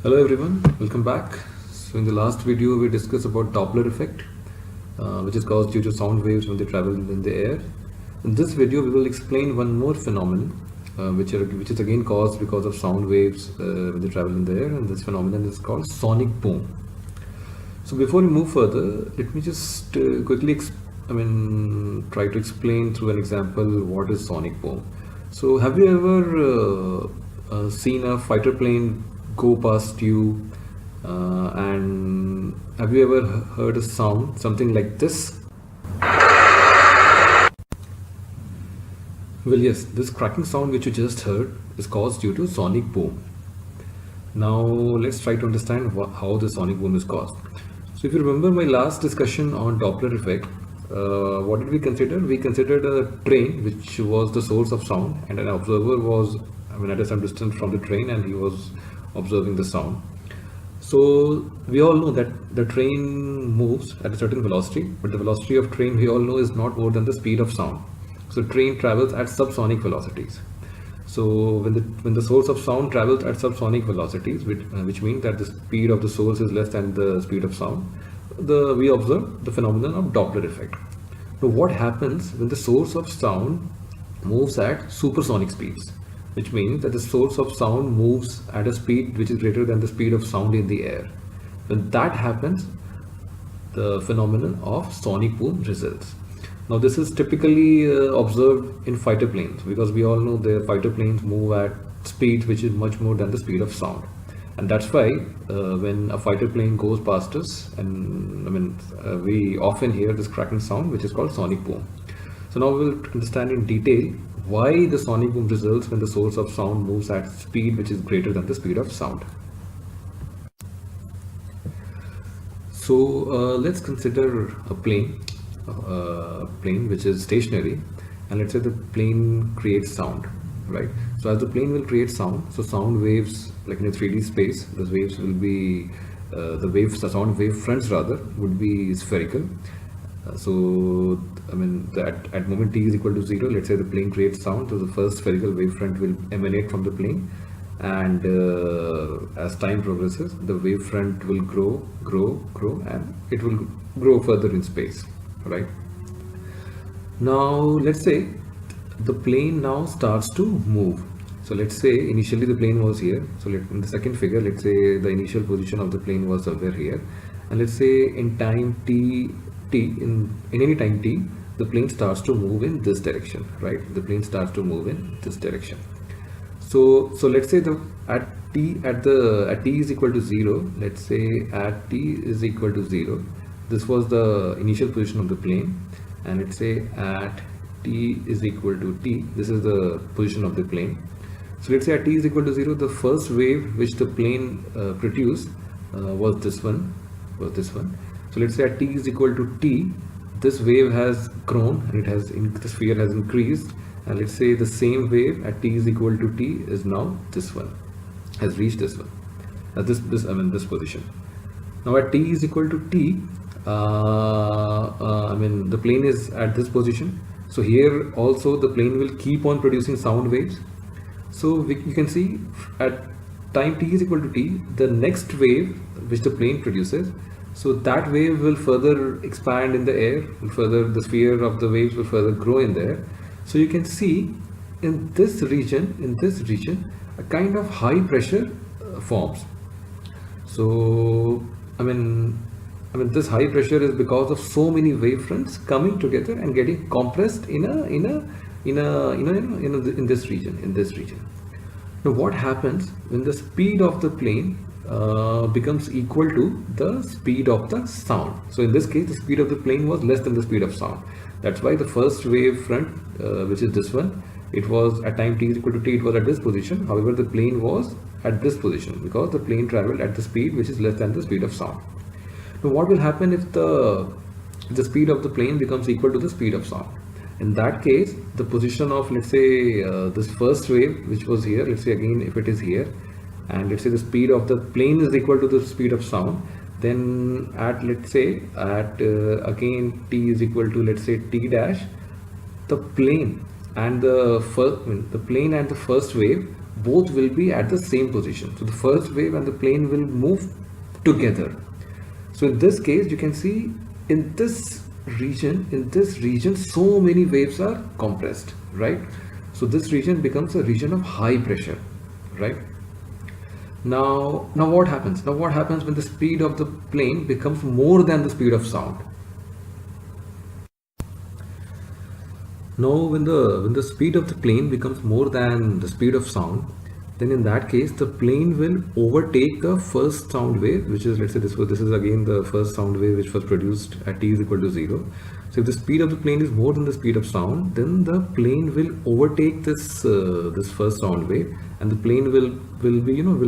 Hello everyone, welcome back. So in the last video we discussed about Doppler effect, which is caused due to sound waves when they travel in the air. In this video we will explain one more phenomenon, which is again caused because of sound waves when they travel in the air, and this phenomenon is called sonic boom. So before we move further, let me just quickly try to explain through an example what is sonic boom. So have you ever seen a fighter plane go past you, and have you ever heard a sound something like this? Well, yes, this cracking sound which you just heard is caused due to sonic boom. Now let's try to understand how the sonic boom is caused. So if you remember my last discussion on Doppler effect, what did we consider? We considered a train which was the source of sound, and an observer was at some distance from the train, and he was observing the sound. So we all know that the train moves at a certain velocity, but the velocity of train we all know is not more than the speed of sound. So train travels at subsonic velocities. So when the source of sound travels at subsonic velocities, which means that the speed of the source is less than the speed of sound, we observe the phenomenon of Doppler effect. Now what happens when the source of sound moves at supersonic speeds, which means that the source of sound moves at a speed which is greater than the speed of sound in the air? When that happens, the phenomenon of sonic boom results. Now this is typically observed in fighter planes, because we all know the fighter planes move at speeds which is much more than the speed of sound, and that's why when a fighter plane goes past us, and we often hear this cracking sound which is called sonic boom. So now we'll understand in detail why the sonic boom results when the source of sound moves at speed which is greater than the speed of sound. So let's consider a plane which is stationary, and let's say the plane creates sound, right? So as the plane will create sound, so sound waves, like in a 3D space, the waves will be the sound wave fronts rather would be spherical. So at moment t is equal to 0, let's say the plane creates sound, so the first spherical wavefront will emanate from the plane, and as time progresses the wavefront will grow, and it will grow further in space, right? Now let's say the plane now starts to move. So let's say initially the plane was here, so in the second figure, let's say the initial position of the plane was somewhere here, and let's say in time in any time t, the plane starts to move in this direction, right? The plane starts to move in this direction. So let's say at t is equal to 0, let's say at t is equal to 0, this was the initial position of the plane, and let's say at t is equal to t, this is the position of the plane. So let's say at t is equal to 0, the first wave which the plane produced was this one. So let's say at t is equal to t, this wave has grown, and the sphere has increased, and let's say the same wave at t is equal to t is now this one, has reached this one, this position. Now at t is equal to t, the plane is at this position. So here also the plane will keep on producing sound waves. So you can see at time t is equal to t, the next wave which the plane produces, so that wave will further expand in the air, the sphere of the waves will further grow in the air. So you can see in this region, a kind of high pressure forms. So this high pressure is because of so many wavefronts coming together and getting compressed in this region. Now what happens when the speed of the plane becomes equal to the speed of the sound? So in this case the speed of the plane was less than the speed of sound. That's why the first wave front, which is this one, it was at time t is equal to t, it was at this position. However, the plane was at this position because the plane traveled at the speed which is less than the speed of sound. Now what will happen if the speed of the plane becomes equal to the speed of sound? In that case, the position of, let's say, this first wave which was here, let's say again if it is here, and let's say the speed of the plane is equal to the speed of sound, then let's say again t is equal to, let's say, t dash, the plane and the first wave both will be at the same position. So the first wave and the plane will move together. So in this case, you can see in this region, so many waves are compressed, right? So this region becomes a region of high pressure, right? Now what happens? Now what happens when the speed of the plane becomes more than the speed of sound? Now when the speed of the plane becomes more than the speed of sound, then in that case the plane will overtake the first sound wave, which is, let's say this is again the first sound wave which was produced at t is equal to 0. So if the speed of the plane is more than the speed of sound, then the plane will overtake this first sound wave, and the plane will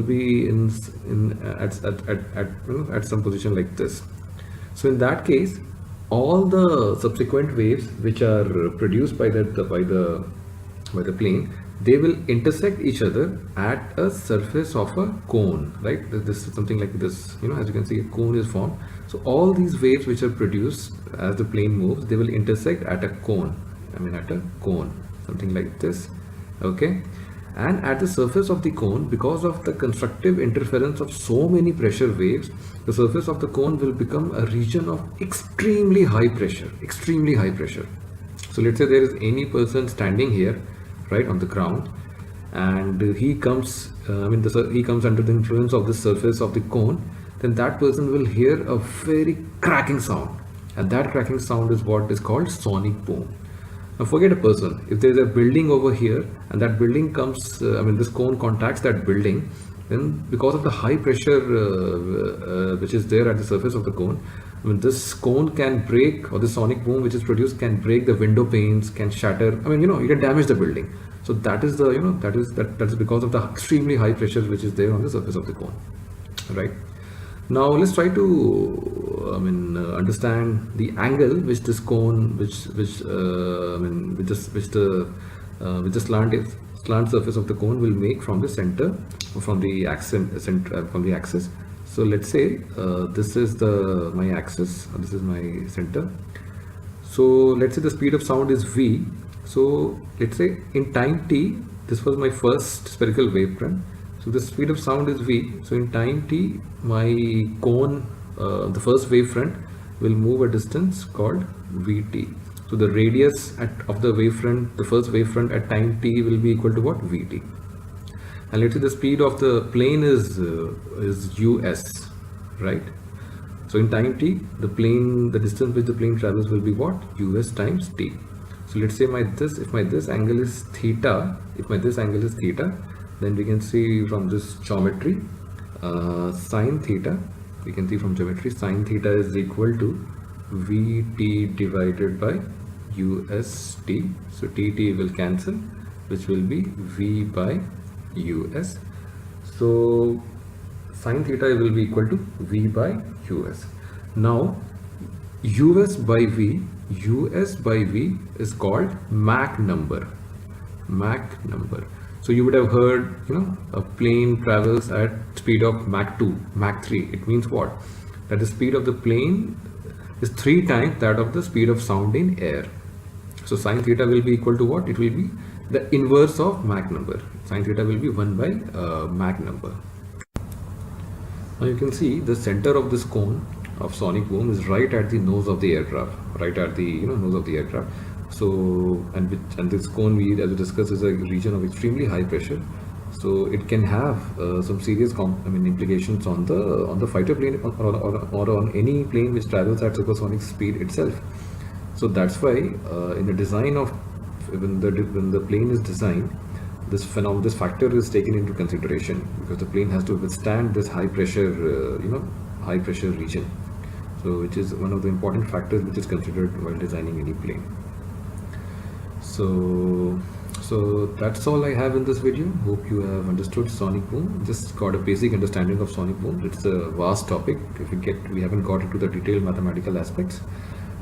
be in at some position like this. So in that case, all the subsequent waves which are produced by the plane, they will intersect each other at a surface of a cone, right? This is something like this, as you can see, a cone is formed. So all these waves which are produced as the plane moves, they will intersect at a cone, something like this, okay? And at the surface of the cone, because of the constructive interference of so many pressure waves, the surface of the cone will become a region of extremely high pressure. So let's say there is any person standing here, right, on the ground, and he comes he comes under the influence of the surface of the cone, then that person will hear a very cracking sound, and that cracking sound is what is called sonic boom. Now forget a person. If there is a building over here and that building comes, this cone contacts that building, then because of the high pressure which is there at the surface of the cone, this cone can break, or the sonic boom which is produced can break the window panes, can shatter. You can damage the building. So that is that's because of the extremely high pressure which is there on the surface of the cone, right? Now let's try to understand the angle which this cone, which the slant surface of the cone will make from the center, from the axis. So let's say this is my axis, this is my center. So let's say the speed of sound is v. So let's say in time t, this was my first spherical wavefront. So the speed of sound is v. So in time t, my cone, the first wavefront, will move a distance called vt. So the radius of the wavefront, the first wavefront at time t, will be equal to what? Vt. And let's say the speed of the plane is us, right? So in time t, the distance which the plane travels will be what? Us times t. So let's say if this angle is theta, then we can see from this geometry, sine theta, sine theta is equal to Vt divided by Ust. So Tt will cancel, which will be V by Us. So sine theta will be equal to V by Us. Now Us by V is called Mach number. So you would have heard, a plane travels at speed of Mach 2, Mach 3. It means what? That the speed of the plane is 3 times that of the speed of sound in air. So sine theta will be equal to what? It will be the inverse of Mach number. Sine theta will be 1 by Mach number. Now you can see the center of this cone of sonic boom is right at the nose of the aircraft, nose of the aircraft. So and this cone, as we discussed, is a region of extremely high pressure. So it can have some serious implications on the fighter plane or on any plane which travels at supersonic speed itself. So that's why in the design of when the plane is designed, this factor is taken into consideration, because the plane has to withstand this high pressure region. So which is one of the important factors which is considered while designing any plane. So that's all I have in this video. Hope you have understood sonic boom. Just got a basic understanding of sonic boom. It's a vast topic. We haven't got into the detailed mathematical aspects,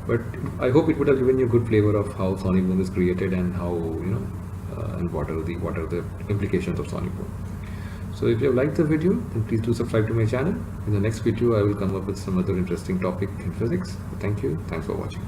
but I hope it would have given you a good flavor of how sonic boom is created and how and what are the implications of sonic boom. So if you have liked the video, then please do subscribe to my channel. In the next video, I will come up with some other interesting topic in physics. Thank you. Thanks for watching.